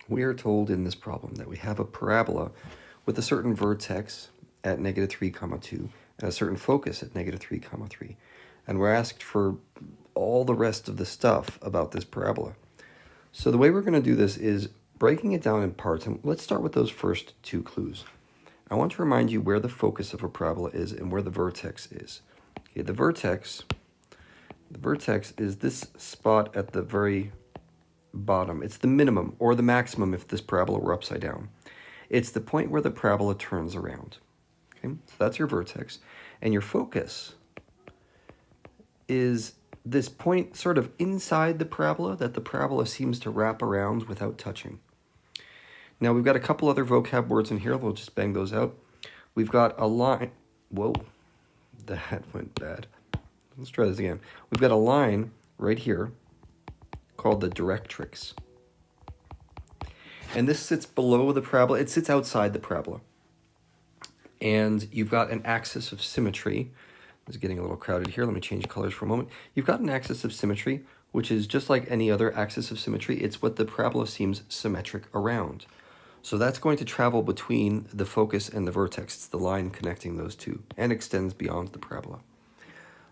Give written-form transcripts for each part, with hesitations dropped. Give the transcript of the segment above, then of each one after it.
We are told in this problem that we have a parabola with a certain vertex at negative 3, 2, and a certain focus at negative 3, 3. And we're asked for all the rest of the stuff about this parabola. So the way we're going to do this is breaking it down in parts. And let's start with those first two clues. I want to remind you where the focus of a parabola is and where the vertex is. Okay, the vertex is this spot at the very bottom. It's the minimum or the maximum if this parabola were upside down. It's the point where the parabola turns around. Okay, so that's your vertex. And your focus is this point sort of inside the parabola that the parabola seems to wrap around without touching. Now we've got a couple other vocab words in here. We'll just bang those out. We've got a line. Whoa, that went bad. Let's try this again. We've got a line right here called the directrix. And this sits below the parabola. It sits outside the parabola. And you've got an axis of symmetry. It's getting a little crowded here. Let me change colors for a moment. You've got an axis of symmetry, which is just like any other axis of symmetry. It's what the parabola seems symmetric around. So that's going to travel between the focus and the vertex. It's the line connecting those two and extends beyond the parabola.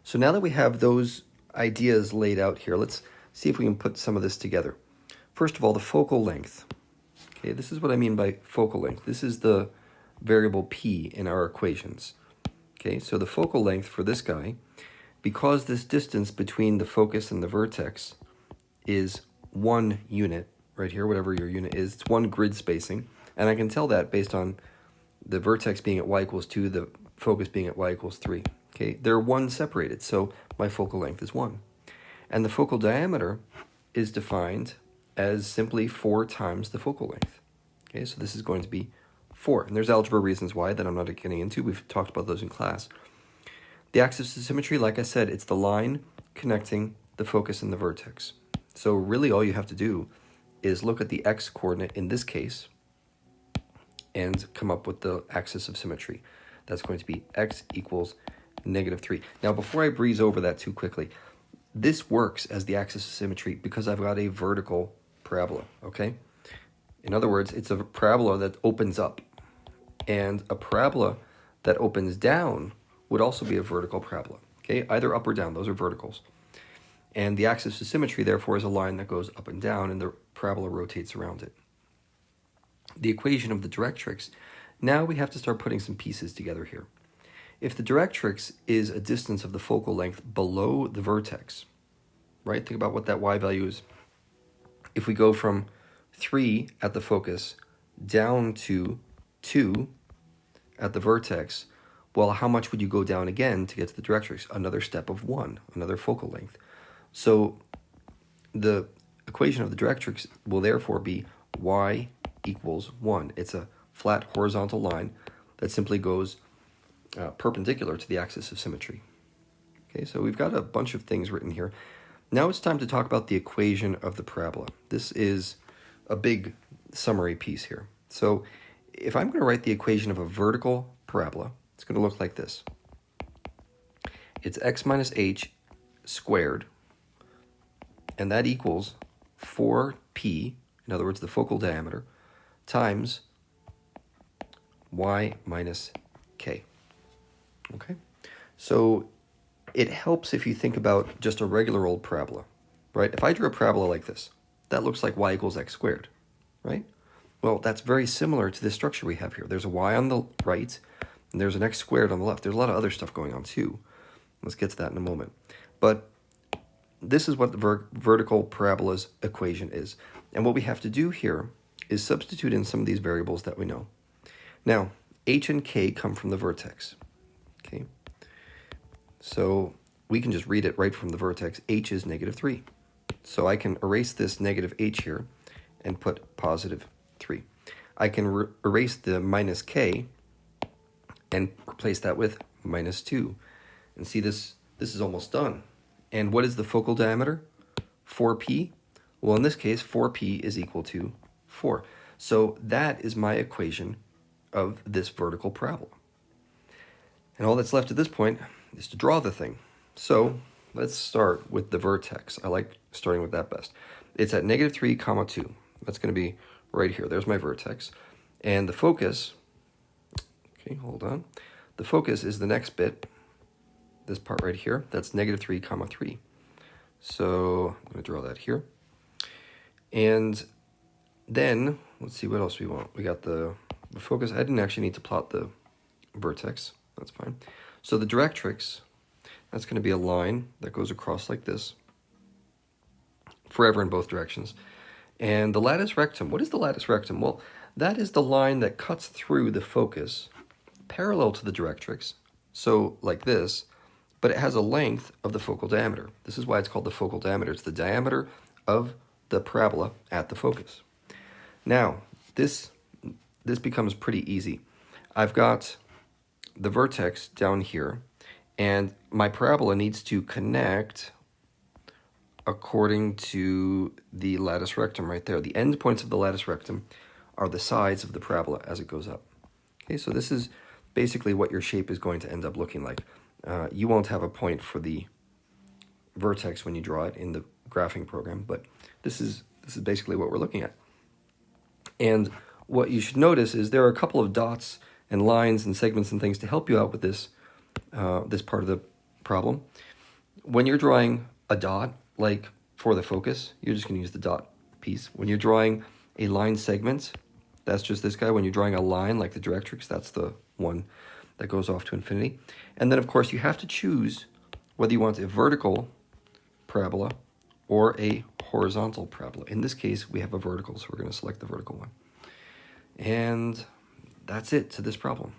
So now that we have those ideas laid out here, let's see if we can put some of this together. First of all, the focal length. Okay, this is what I mean by focal length. This is the variable p in our equations. Okay, so the focal length for this guy, because this distance between the focus and the vertex is 1 unit, right here, whatever your unit is, it's 1 grid spacing, and I can tell that based on the vertex being at y equals 2, the focus being at y equals 3. Okay, they're 1 separated, so my focal length is 1. And the focal diameter is defined as simply 4 times the focal length. Okay, so this is going to be 4. And there's algebra reasons why that I'm not getting into. We've talked about those in class. The axis of symmetry, like I said, it's the line connecting the focus and the vertex. So really all you have to do is look at the x-coordinate in this case and come up with the axis of symmetry. That's going to be x equals negative 3. Now, before I breeze over that too quickly, this works as the axis of symmetry because I've got a vertical parabola, okay? In other words, it's a parabola that opens up. And a parabola that opens down would also be a vertical parabola, okay? Either up or down, those are verticals. And the axis of symmetry, therefore, is a line that goes up and down, and the parabola rotates around it. The equation of the directrix, now we have to start putting some pieces together here. If the directrix is a distance of the focal length below the vertex, right? Think about what that y value is. If we go from 3 at the focus down to 2 at the vertex, well, how much would you go down again to get to the directrix? Another step of 1, another focal length. So the equation of the directrix will therefore be y equals 1. It's a flat horizontal line that simply goes perpendicular to the axis of symmetry. Okay, so we've got a bunch of things written here. Now it's time to talk about the equation of the parabola. This is a big summary piece here. So if I'm going to write the equation of a vertical parabola, it's going to look like this. It's x minus h squared, and that equals 4p, in other words, the focal diameter, times y minus k. Okay? So it helps if you think about just a regular old parabola, right? If I drew a parabola like this, that looks like y equals x squared, right? Well, that's very similar to this structure we have here. There's a y on the right, and there's an x squared on the left. There's a lot of other stuff going on too. Let's get to that in a moment. But this is what the vertical parabola's equation is. And what we have to do here is substitute in some of these variables that we know. Now, h and k come from the vertex. Okay, so we can just read it right from the vertex. H is negative 3. So I can erase this negative h here and put positive 3. I can erase the minus k and replace that with minus 2. And see, this is almost done. And what is the focal diameter? 4p. Well, in this case, 4p is equal to 4. So that is my equation of this vertical parabola. And all that's left at this point is to draw the thing. So let's start with the vertex. I like starting with that best. It's at negative 3, 2. That's going to be right here. There's my vertex. And the focus, okay, hold on. The focus is the next bit, this part right here. That's -3, 3. So I'm going to draw that here. And then, let's see what else we want. We got the focus. I didn't actually need to plot the vertex. That's fine. So the directrix, that's going to be a line that goes across like this, forever in both directions. And the latus rectum, what is the latus rectum? Well, that is the line that cuts through the focus parallel to the directrix, so like this, but it has a length of the focal diameter. This is why it's called the focal diameter. It's the diameter of the parabola at the focus. Now, this becomes pretty easy. I've got the vertex down here, and my parabola needs to connect according to the latus rectum right there. The end points of the latus rectum are the sides of the parabola as it goes up. Okay, so this is basically what your shape is going to end up looking like. You won't have a point for the vertex when you draw it in the graphing program, but this is basically what we're looking at. And what you should notice is there are a couple of dots and lines and segments and things to help you out with this, this part of the problem. When you're drawing a dot, like for the focus, you're just going to use the dot piece. When you're drawing a line segment, that's just this guy. When you're drawing a line like the directrix, that's the one that goes off to infinity. And then, of course, you have to choose whether you want a vertical parabola or a horizontal parabola. In this case, we have a vertical, so we're going to select the vertical one. And that's it to this problem.